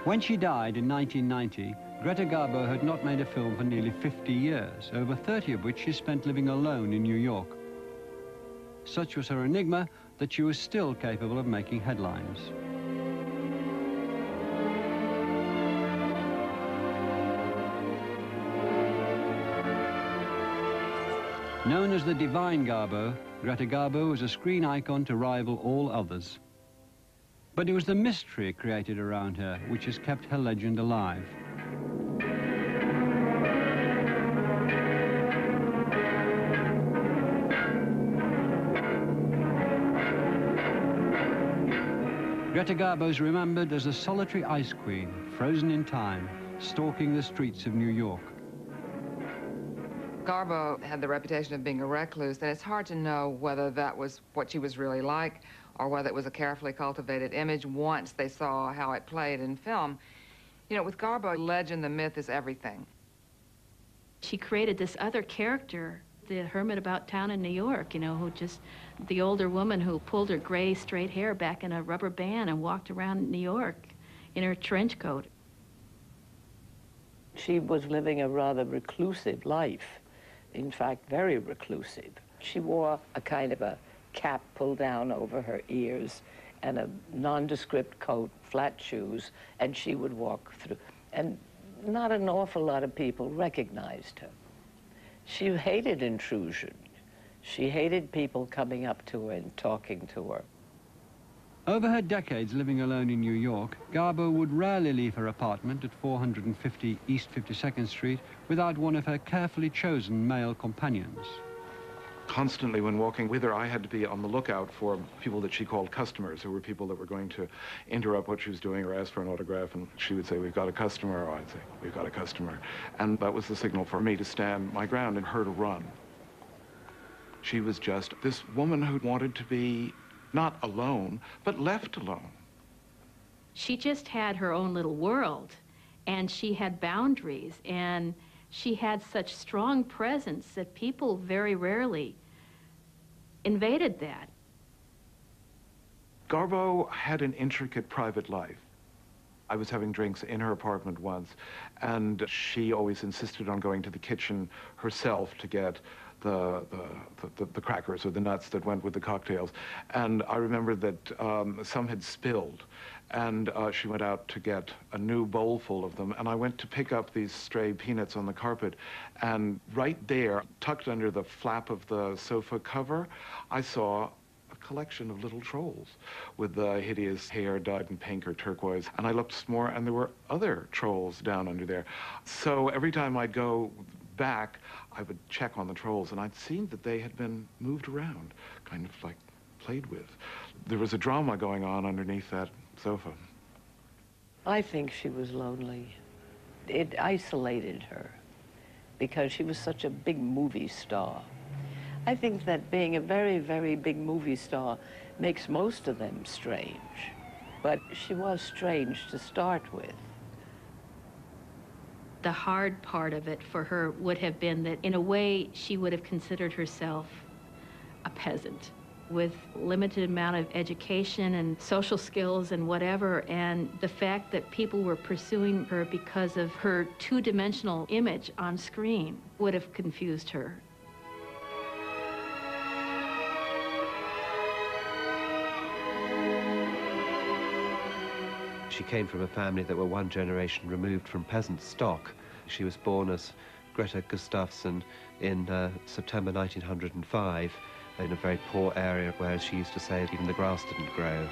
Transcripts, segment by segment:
When she died in 1990, Greta Garbo had not made a film for nearly 50 years, over 30 of which she spent living alone in New York. Such was her enigma that she was still capable of making headlines. Known as the Divine Garbo, Greta Garbo was a screen icon to rival all others. But it was the mystery created around her which has kept her legend alive. Greta Garbo is remembered as a solitary ice queen, frozen in time, stalking the streets of New York. Garbo had the reputation of being a recluse, and it's hard to know whether that was what she was really like or whether it was a carefully cultivated image once they saw how it played in film. You know, with Garbo, legend, the myth is everything. She created this other character, the hermit about town in New York, you know, the older woman who pulled her gray straight hair back in a rubber band and walked around New York in her trench coat. She was living a rather reclusive life. In fact, very reclusive. She wore a kind of a cap pulled down over her ears and a nondescript coat, flat shoes, and she would walk through. And not an awful lot of people recognized her. She hated intrusion. She hated people coming up to her and talking to her. Over her decades living alone in New York, Garbo would rarely leave her apartment at 450 East 52nd Street without one of her carefully chosen male companions. Constantly when walking with her, I had to be on the lookout for people that she called customers, who were people that were going to interrupt what she was doing or ask for an autograph, and she would say, "We've got a customer," or I'd say, "We've got a customer." And that was the signal for me to stand my ground and her to run. She was just this woman who wanted to be not alone, but left alone. She just had her own little world, and she had boundaries, and she had such strong presence that people very rarely invaded that. Garbo had an intricate private life. I was having drinks in her apartment once, and she always insisted on going to the kitchen herself to get the crackers or the nuts that went with the cocktails. And I remember that some had spilled, and she went out to get a new bowl full of them, and I went to pick up these stray peanuts on the carpet, and right there, tucked under the flap of the sofa cover, I saw a collection of little trolls with the hideous hair dyed in pink or turquoise. And I looked some more, and there were other trolls down under there. So every time I'd go back, I would check on the trolls, and I'd seen that they had been moved around, kind of like played with. There was a drama going on underneath that sofa. I think she was lonely. It isolated her because she was such a big movie star. I think that being a very, very big movie star makes most of them strange, but she was strange to start with. The hard part of it for her would have been that, in a way, she would have considered herself a peasant with limited amount of education and social skills and whatever, and the fact that people were pursuing her because of her two-dimensional image on screen would have confused her. She came from a family that were one generation removed from peasant stock. She was born as Greta Gustafsson in September 1905 in a very poor area where, as she used to say, even the grass didn't grow.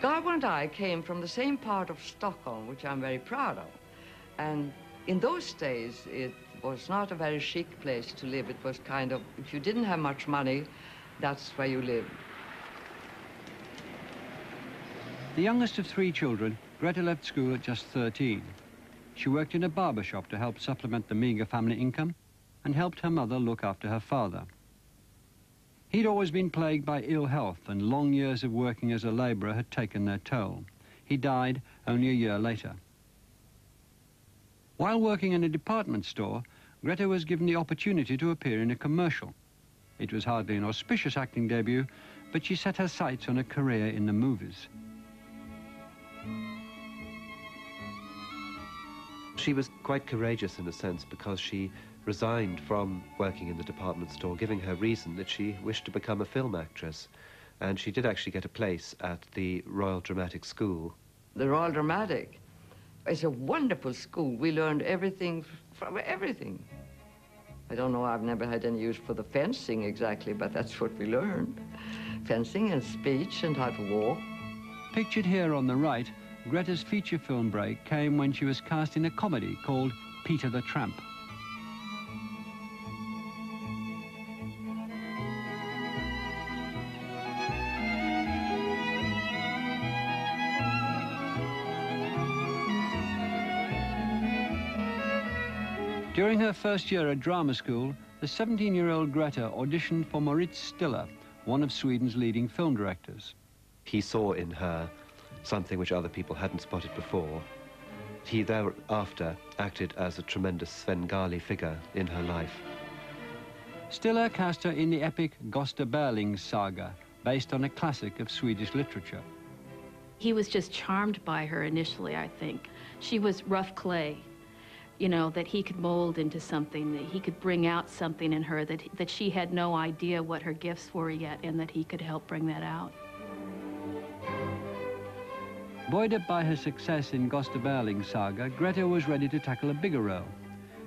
Garbo and I came from the same part of Stockholm, which I'm very proud of. And in those days, it was not a very chic place to live. It was kind of, if you didn't have much money, that's where you lived. The youngest of 3 children, Greta left school at just 13. She worked in a barber shop to help supplement the meager family income and helped her mother look after her father. He'd always been plagued by ill health, and long years of working as a laborer had taken their toll. He died only a year later. While working in a department store, Greta was given the opportunity to appear in a commercial. It was hardly an auspicious acting debut, but she set her sights on a career in the movies. She was quite courageous in a sense because she resigned from working in the department store, giving her reason that she wished to become a film actress. And she did actually get a place at the Royal Dramatic School. The Royal Dramatic is a wonderful school. We learned everything from everything. I don't know, I've never had any use for the fencing exactly, but that's what we learned. Fencing and speech and how to walk. Pictured here on the right, Greta's feature film break came when she was cast in a comedy called Peter the Tramp. During her first year at drama school, the 17-year-old Greta auditioned for Moritz Stiller, one of Sweden's leading film directors. He saw in her something which other people hadn't spotted before. He thereafter acted as a tremendous Svengali figure in her life. Stiller cast her in the epic Gösta Berling's saga, based on a classic of Swedish literature. He was just charmed by her initially, I think. She was rough clay, you know, that he could mold into something, that he could bring out something in her, that she had no idea what her gifts were yet, and that he could help bring that out. Buoyed up by her success in Gösta Berling's saga, Greta was ready to tackle a bigger role.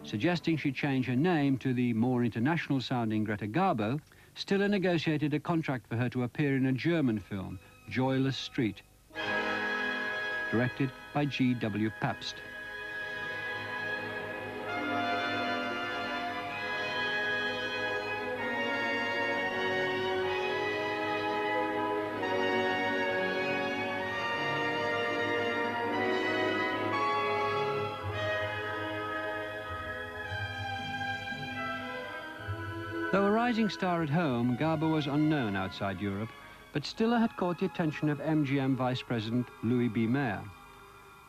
Suggesting she change her name to the more international-sounding Greta Garbo, Stiller negotiated a contract for her to appear in a German film, Joyless Street, directed by G.W. Pabst. Though a rising star at home, Garbo was unknown outside Europe, but Stiller had caught the attention of MGM Vice President Louis B. Mayer.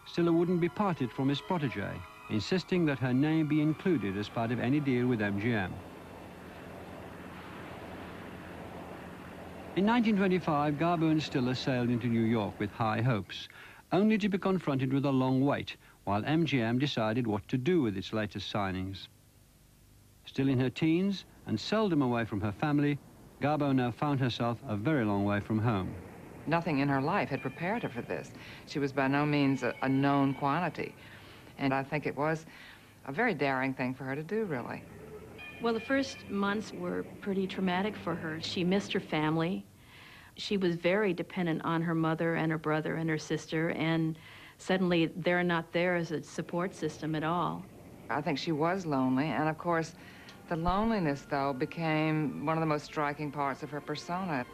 Stiller wouldn't be parted from his protege, insisting that her name be included as part of any deal with MGM. In 1925, Garbo and Stiller sailed into New York with high hopes, only to be confronted with a long wait, while MGM decided what to do with its latest signings. Still in her teens, and seldom away from her family, Garbo now found herself a very long way from home. Nothing in her life had prepared her for this. She was by no means a known quantity. And I think it was a very daring thing for her to do, really. Well, the first months were pretty traumatic for her. She missed her family. She was very dependent on her mother and her brother and her sister, and suddenly they're not there as a support system at all. I think she was lonely, and of course, the loneliness, though, became one of the most striking parts of her persona.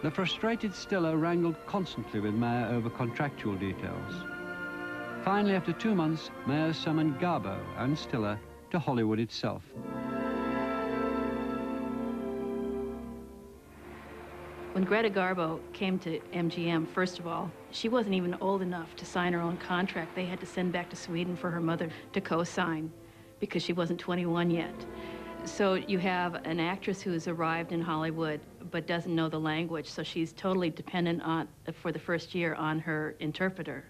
The frustrated Stiller wrangled constantly with Mayer over contractual details. Finally, after 2 months, Mayer summoned Garbo and Stiller to Hollywood itself. When Greta Garbo came to MGM, first of all, she wasn't even old enough to sign her own contract. They had to send back to Sweden for her mother to co-sign, because she wasn't 21 yet. So you have an actress who has arrived in Hollywood but doesn't know the language, so she's totally dependent on, for the first year, on her interpreter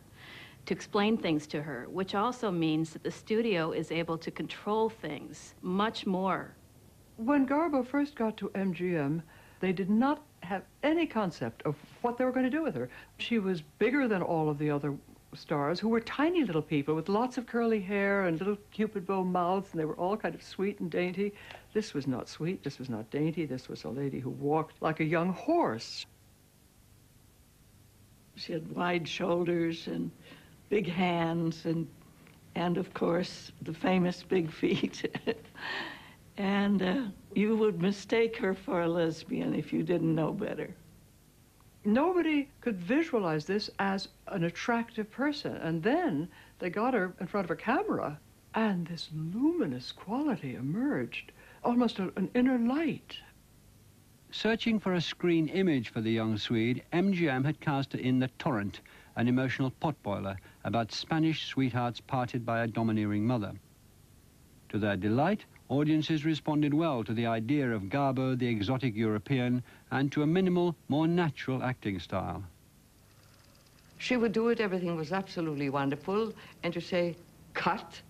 to explain things to her, which also means that the studio is able to control things much more. When Garbo first got to MGM, they did not have any concept of what they were going to do with her. She was bigger than all of the other stars, who were tiny little people with lots of curly hair and little cupid bow mouths, and they were all kind of sweet and dainty. This was not sweet, this was not dainty, this was a lady who walked like a young horse. She had wide shoulders and big hands and of course, the famous big feet. And you would mistake her for a lesbian if you didn't know better. Nobody could visualize this as an attractive person. And then they got her in front of a camera, and this luminous quality emerged, almost an inner light. Searching for a screen image for the young Swede, MGM had cast her in The Torrent, an emotional potboiler about Spanish sweethearts parted by a domineering mother. To their delight, audiences responded well to the idea of Garbo, the exotic European, and to a minimal, more natural acting style. She would do it, everything was absolutely wonderful, and you say, cut,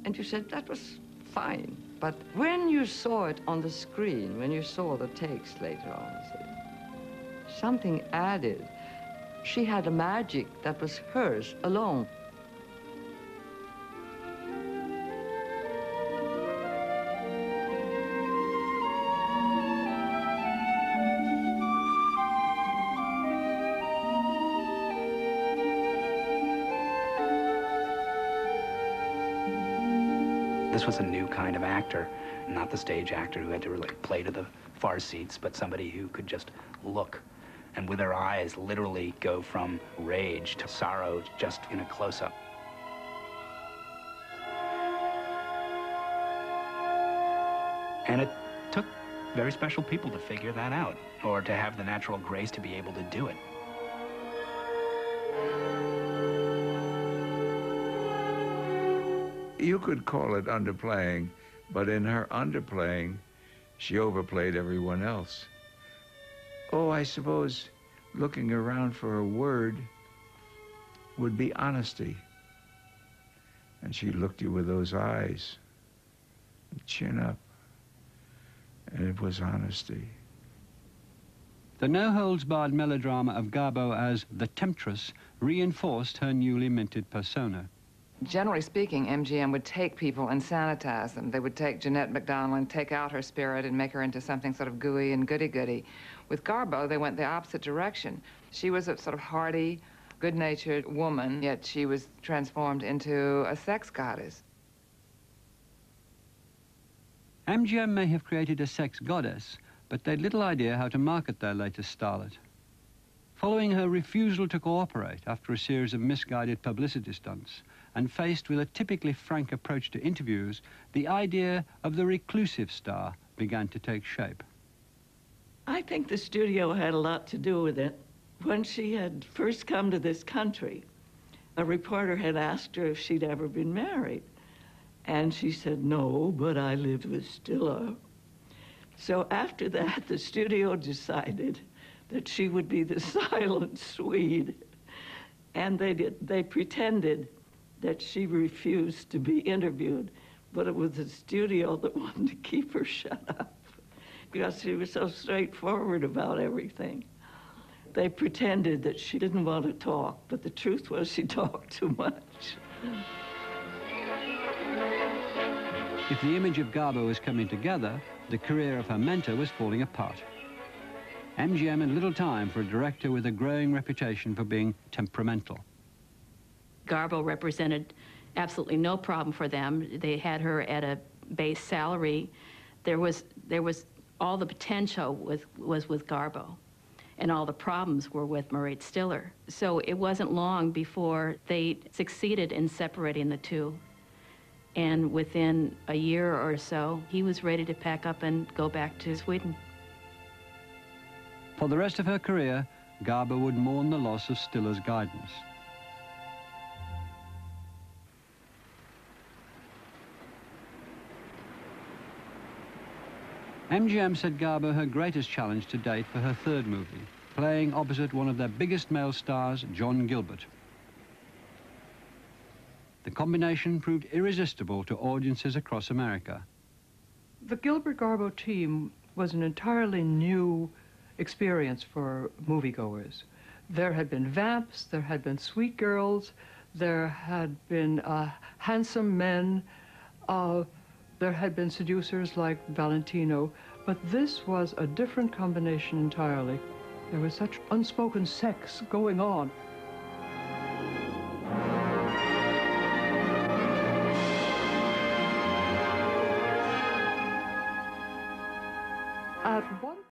and you said that was fine. But when you saw it on the screen, when you saw the takes later on, something added. She had a magic that was hers alone. This was a new kind of actor, not the stage actor who had to really play to the far seats, but somebody who could just look and with her eyes literally go from rage to sorrow just in a close-up. And it took very special people to figure that out, or to have the natural grace to be able to do it. You could call it underplaying, but in her underplaying, she overplayed everyone else. Oh, I suppose looking around for a word would be honesty. And she looked you with those eyes, chin up, and it was honesty. The no-holds-barred melodrama of Garbo as the temptress reinforced her newly minted persona. Generally speaking, MGM would take people and sanitize them. They would take Jeanette MacDonald and take out her spirit and make her into something sort of gooey and goody-goody. With Garbo, they went the opposite direction. She was a sort of hearty, good-natured woman, yet she was transformed into a sex goddess. MGM may have created a sex goddess, but they'd little idea how to market their latest starlet. Following her refusal to cooperate after a series of misguided publicity stunts, and faced with a typically frank approach to interviews, the idea of the reclusive star began to take shape. I think the studio had a lot to do with it. When she had first come to this country, a reporter had asked her if she'd ever been married. And she said, no, but I lived with Stiller. So after that, the studio decided that she would be the silent Swede. And they pretended that she refused to be interviewed, but it was the studio that wanted to keep her shut up because she was so straightforward about everything. They pretended that she didn't want to talk, but the truth was she talked too much. If the image of Garbo was coming together, the career of her mentor was falling apart. MGM had little time for a director with a growing reputation for being temperamental. Garbo represented absolutely no problem for them. They had her at a base salary. There was all the potential was with Garbo, and all the problems were with Marit Stiller. So it wasn't long before they succeeded in separating the two. And within a year or so, he was ready to pack up and go back to Sweden. For the rest of her career, Garbo would mourn the loss of Stiller's guidance. MGM said Garbo her greatest challenge to date for her third movie, playing opposite one of their biggest male stars, John Gilbert. The combination proved irresistible to audiences across America. The Gilbert-Garbo team was an entirely new experience for moviegoers. There had been vamps, there had been sweet girls, there had been handsome men, there had been seducers like Valentino, but this was a different combination entirely. There was such unspoken sex going on.